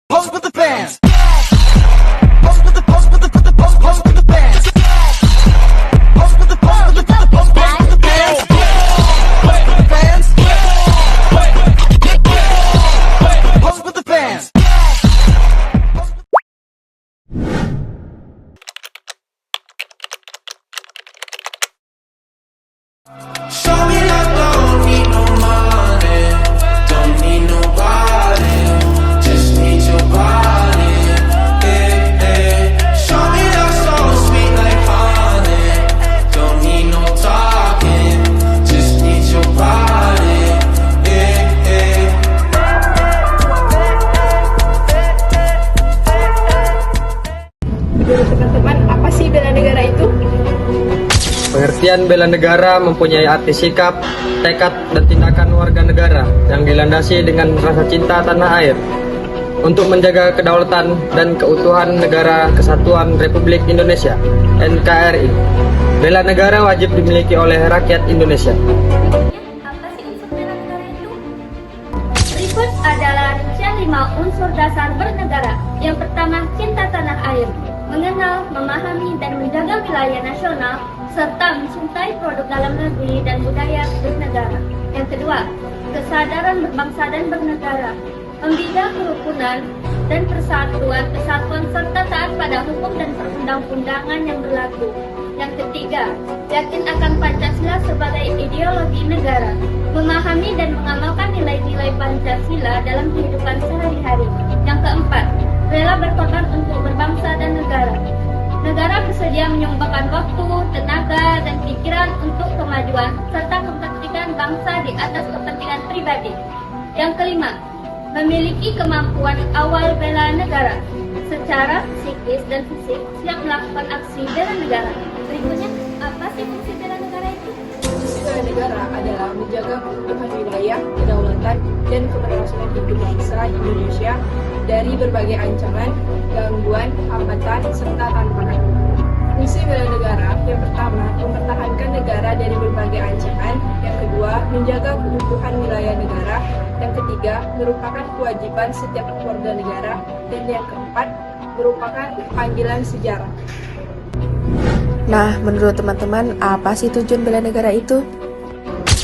Pose with the bands. Pose with the pose with the put the pose pose with the bands. Pose with the pose with the put the pose pose with the bands. Pose with the bands. Pose with the bands. Show me love, don't need no money, don't need nobody, just need your body. Eh, eh. Show me love so sweet like honey, don't need no talking, just need your body. Eh, eh. Menurut teman-teman, apa sih bela negara itu? Pengertian bela negara mempunyai arti sikap, tekad, dan tindakan warga negara yang dilandasi dengan rasa cinta tanah air untuk menjaga kedaulatan dan keutuhan negara kesatuan Republik Indonesia (NKRI). Bela negara wajib dimiliki oleh rakyat Indonesia. Apa sih unsur bela negara itu? Berikut adalah rincian 5 unsur dasar bernegara. Yang pertama, cinta tanah air, mengenal, memahami, dan menjaga wilayah nasional, serta mencintai produk dalam negeri dan budaya bernegara. Yang kedua, kesadaran berbangsa dan bernegara, membina kerukunan dan kesatuan serta taat pada hukum dan perundang-undangan yang berlaku. Yang ketiga, yakin akan Pancasila sebagai ideologi negara, memahami dan mengamalkan nilai-nilai Pancasila dalam kehidupan sehari-hari. Yang keempat, rela berkorban untuk berbangsa dan negara. Negara bersedia menyumbangkan waktu, tenaga, dan pikiran untuk kemajuan serta kepentingan bangsa di atas kepentingan pribadi. Yang kelima, memiliki kemampuan awal bela negara, secara psikis dan fisik siap melakukan aksi bela negara. Berikutnya, apa sih fungsi bela negara itu? Fungsi bela negara adalah menjaga keutuhan wilayah, kedaulatan, dan keberlangsungan hidup bangsa Indonesia dari berbagai ancaman, gangguan, hambatan, serta tantangan. Fungsi bela negara yang pertama, mempertahankan negara dari berbagai ancaman. Yang kedua, menjaga keutuhan wilayah negara. Yang ketiga, merupakan kewajiban setiap warga negara. Dan yang keempat, merupakan panggilan sejarah. Nah, menurut teman-teman, apa sih tujuan bela negara itu?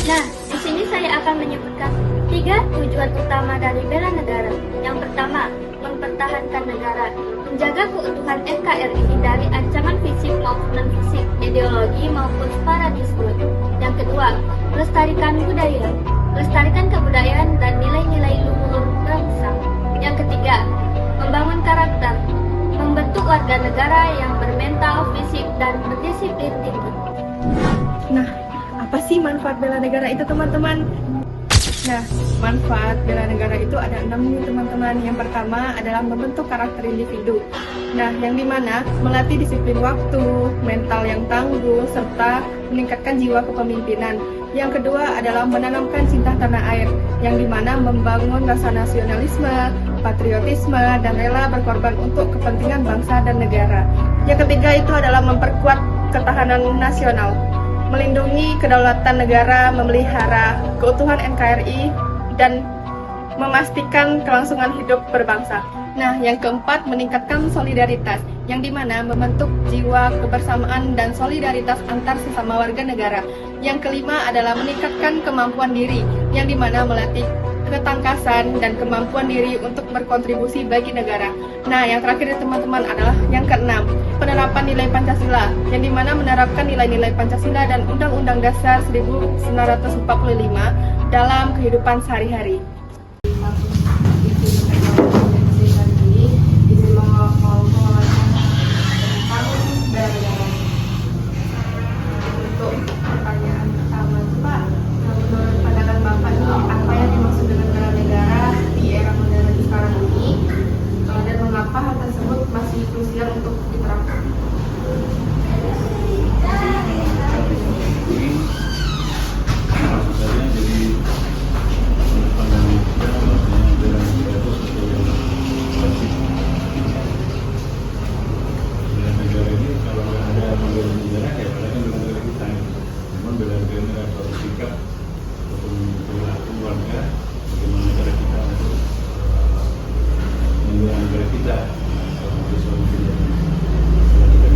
Nah, di sini saya akan menyebutkan 3 tujuan utama dari bela negara. Yang pertama, mempertahankan negara, menjaga keutuhan NKRI dari ancaman fisik maupun non-fisik, ideologi maupun separatisme. Yang kedua, melestarikan budaya, melestarikan kebudayaan dan nilai-nilai luhur bangsa. Yang ketiga, membangun karakter, membentuk warga negara yang bermental, fisik, dan berdisiplin tinggi. Nah, apa sih manfaat bela negara itu, teman-teman? Nah, manfaat bela negara itu ada 6 nih, teman-teman. Yang pertama adalah membentuk karakter individu. Nah, yang dimana melatih disiplin waktu, mental yang tangguh, serta meningkatkan jiwa kepemimpinan. Yang kedua adalah menanamkan cinta tanah air, yang dimana membangun rasa nasionalisme, patriotisme, dan rela berkorban untuk kepentingan bangsa dan negara. Yang ketiga itu adalah memperkuat ketahanan nasional, melindungi kedaulatan negara, memelihara keutuhan NKRI, dan memastikan kelangsungan hidup berbangsa. Nah, yang keempat, meningkatkan solidaritas, yang dimana membentuk jiwa kebersamaan dan solidaritas antar sesama warga negara. Yang kelima adalah meningkatkan kemampuan diri, yang dimana melatih ketangkasan dan kemampuan diri untuk berkontribusi bagi negara. Nah, yang terakhir teman-teman adalah yang keenam, penerapan nilai Pancasila, yang dimana menerapkan nilai-nilai Pancasila dan Undang-Undang Dasar 1945 dalam kehidupan sehari-hari. Untuk pertanyaan pertama, Pak, menurut pandangan Bapak ini apa yang dimaksud dengan bela negara di era modern sekarang ini, dan mengapa hal tersebut masih krusial untuk diterapkan? Maksud saya jadi menurut pandangan bela negara kita. Sesuatu tidak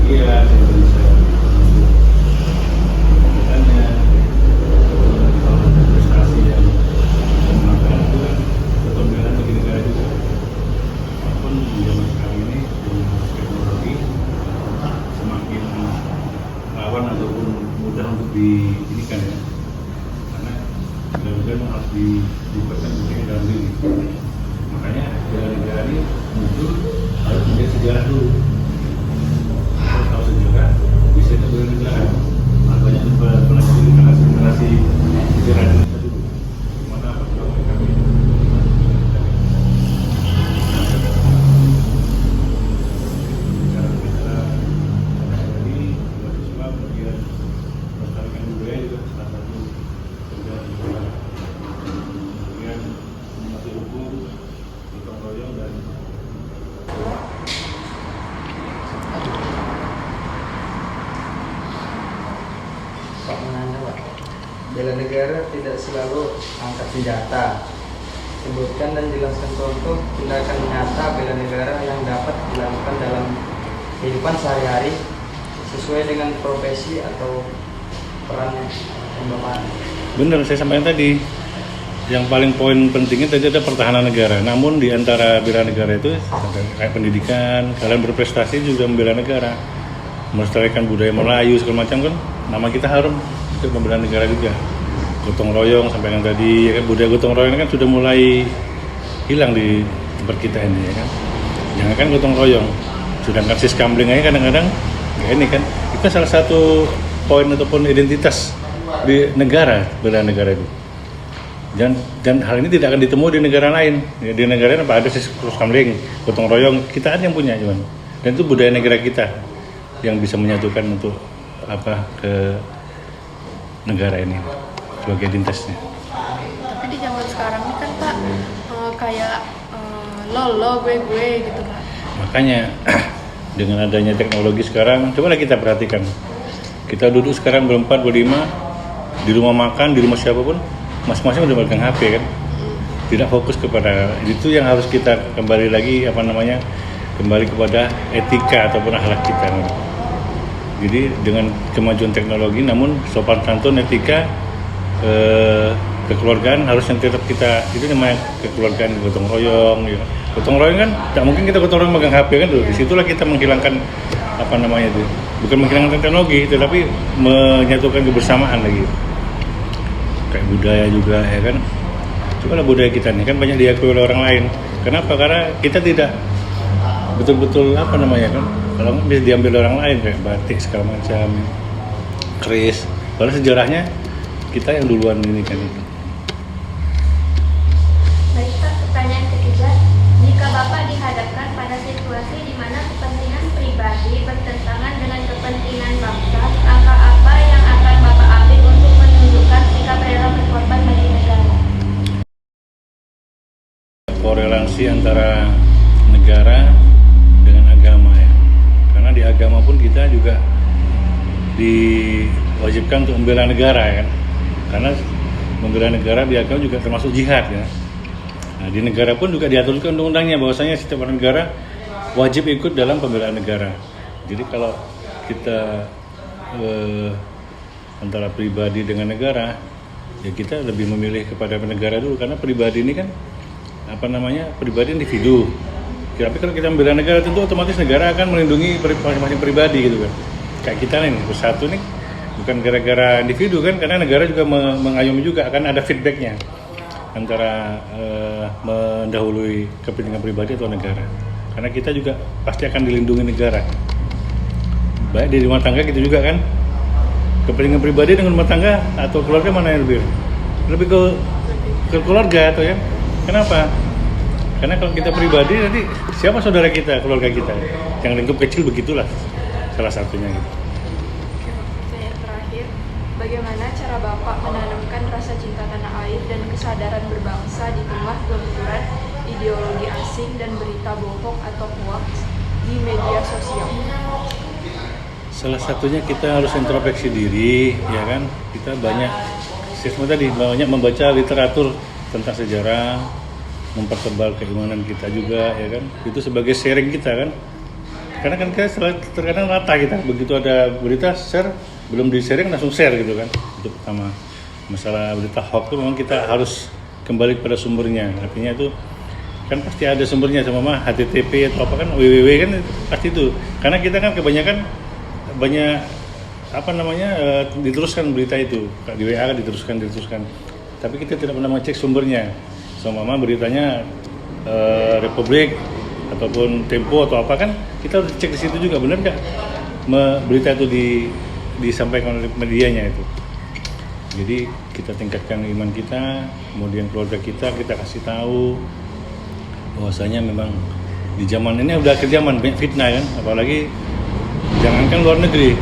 bagian, tidak bisa melakukannya. Prestasi yang melakukan itu kan pembelaan bagi negara juga. Walaupun di zaman sekarang ini dengan teknologi semakin rawan ataupun mudah untuk diinikan ya, karena negara-negara harus dibuatkan budaya dalam diri. Makanya negara ini muncul harus menjadi sejarah dulu. Kalau tahu sejarah bisa itu bernegara. Banyak generasi sejarah Indonesia dulu. Gimana perjuangan kami? Cara ini umat Islam kemudian melestarikan budaya juga salah satu kerjaan negara. Kemudian mematuhi hukum, gotong royong dan Pak menanya, Pak. Bela negara tidak selalu angkat senjata. Sebutkan dan jelaskan contoh tindakan nyata bela negara yang dapat dilakukan dalam kehidupan sehari-hari sesuai dengan profesi atau peran yang Bapak. benar saya sampaikan tadi. Yang paling poin pentingnya tadi ada pertahanan negara. Namun di antara bela negara itu kayak pendidikan, kalian berprestasi juga membela negara, melestarikan budaya Melayu segala macam kan. Nama kita harum untuk membela negara juga. Gotong royong sampaikan tadi, ya kan, budaya gotong royong kan sudah mulai hilang di tempat kita ini ya kan. Jangan kan gotong royong, sedangkan siskamling aja kadang-kadang ya ini kan. Itu salah satu poin ataupun identitas di negara, bela negara itu. Dan hal ini tidak akan ditemui di negara lain. Ya, di negara lain apa ada siskamling, gotong royong, kita ada yang punya cuman. Dan itu budaya negara kita yang bisa menyatukan untuk apa ke negara ini sebagai identitasnya. Tapi di zaman sekarang ini kan Pak kayak lo gue gitu Pak. Makanya dengan adanya teknologi sekarang, cobalah kita perhatikan. Kita duduk sekarang berempat, berlima, di rumah makan, di rumah siapapun, masing-masing udah megang HP kan. Tidak fokus kepada itu yang harus kita kembali lagi kembali kepada etika ataupun akhlak kita. Jadi dengan kemajuan teknologi, namun sopan santun, etika, kekeluargaan harus yang tetap kita, itu namanya kekeluargaan, gotong royong. Ya. Gotong royong kan, tak mungkin kita gotong royong megang HP kan tuh. Disitulah kita menghilangkan bukan menghilangkan teknologi, tetapi menyatukan kebersamaan lagi. Kayak budaya juga ya kan. Cobalah budaya kita nih kan banyak diakui oleh orang lain. Kenapa? Karena kita tidak betul-betul kan. Kalau bisa diambil orang lain kayak batik segala macam, keris. Padahal sejarahnya kita yang duluan ini kan itu. Baik Pak, pertanyaan ketiga. Jika Bapak dihadapkan pada situasi di mana kepentingan pribadi bertentangan dengan kepentingan bangsa, langkah apa yang akan Bapak ambil untuk menunjukkan sikap rela berkorban bagi negara? Korelasi antara negara dengan agama ya. Karena di agama pun kita juga diwajibkan untuk membela negara ya kan. Karena membela negara di agama juga termasuk jihad ya. Nah, di negara pun juga diaturkan undang-undangnya bahwasanya setiap orang negara wajib ikut dalam pembelaan negara. Jadi kalau kita antara pribadi dengan negara, ya kita lebih memilih kepada negara dulu karena pribadi ini kan pribadi individu. Tapi kalau kita membela negara tentu otomatis negara akan melindungi masing-masing pribadi gitu kan. Kayak kita nih bersatu nih bukan gara-gara individu kan, karena negara juga mengayomi juga akan ada feedbacknya antara mendahului kepentingan pribadi atau negara. Karena kita juga pasti akan dilindungi negara. Baik di rumah tangga kita juga kan, kepentingan pribadi dengan rumah tangga atau keluarga mana yang lebih ke keluarga atau ya. Kenapa? Karena kalau kita pribadi nanti siapa saudara kita, keluarga kita, yang lingkup kecil begitulah salah satunya gitu. Pertanyaan terakhir, bagaimana cara Bapak menanamkan rasa cinta tanah air dan kesadaran berbangsa di tengah gempuran ideologi asing dan berita bohong atau hoax di media sosial? Salah satunya kita harus introspeksi diri, ya kan? Kita banyak membaca literatur tentang sejarah, mempertebal keimanan kita juga, ya kan. Itu sebagai sharing kita kan. Karena kan kita terkadang rata kita, begitu ada berita share, belum di sharing langsung share gitu kan. Itu pertama. Masalah berita hoax itu memang kita harus kembali pada sumbernya. Artinya itu kan pasti ada sumbernya, sama HTTP atau apa kan, www kan pasti itu. Karena kita kan kebanyakan banyak diteruskan berita itu di WA kan diteruskan. Tapi kita tidak pernah mengecek sumbernya. Sama beritanya Republik ataupun Tempo atau apa kan, kita harus cek di situ juga, benar nggak berita itu disampaikan oleh medianya itu. Jadi kita tingkatkan iman kita, kemudian keluarga kita kasih tahu bahwasanya memang di zaman ini udah akhir zaman, banyak fitnah kan, apalagi jangankan luar negeri,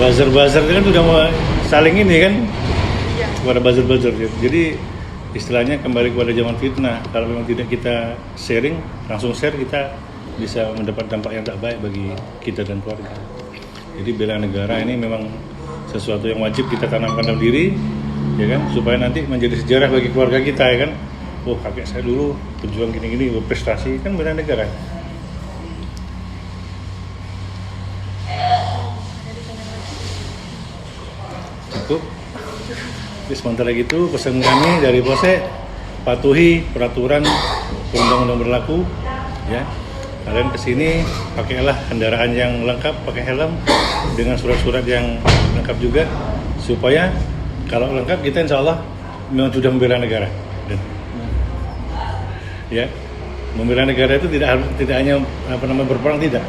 buzzer itu kan udah mau saling ini kan, kepada buzzer. Jadi istilahnya kembali kepada zaman fitnah. Kalau memang tidak kita sharing, langsung share, kita bisa mendapat dampak yang tak baik bagi kita dan keluarga. Jadi bela negara ini memang sesuatu yang wajib kita tanamkan dalam diri, ya kan, supaya nanti menjadi sejarah bagi keluarga kita, ya kan. Oh, kakek saya dulu pejuang gini-gini, berprestasi, kan bela negara. Cukup. Jadi sementara itu pesan kami dari Polsek, patuhi peraturan undang-undang berlaku, ya. Kalian kesini pakailah kendaraan yang lengkap, pakai helm dengan surat-surat yang lengkap juga, supaya kalau lengkap kita insya Allah memang sudah membela negara. Ya, membela negara itu tidak hanya berperang, tidak,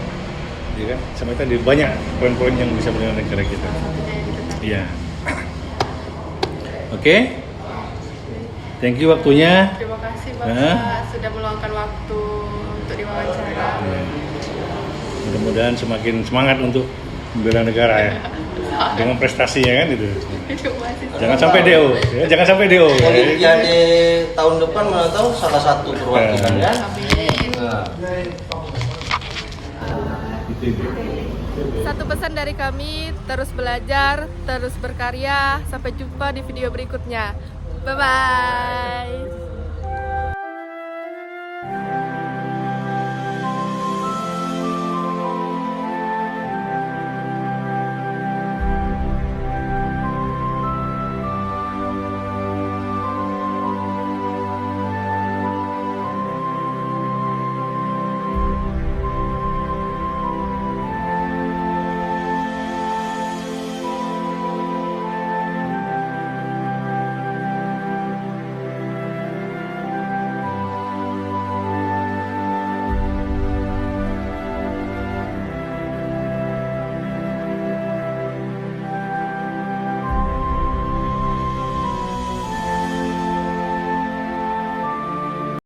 ya kan? Sampai tadi banyak poin-poin yang bisa membela negara kita. Iya. Oke. Thank you waktunya. Terima kasih Bapak sudah meluangkan waktu untuk diwawancara. Ya. Mudah-mudahan semakin semangat untuk membela negara ya. Dengan prestasinya kan itu. Jangan sampai DO, ya. Jangan sampai DO. Olimpiade tahun depan mana tahu salah satu perwakilan kan. Nah. Satu pesan dari kami, terus belajar, terus berkarya. Sampai jumpa di video berikutnya. Bye-bye.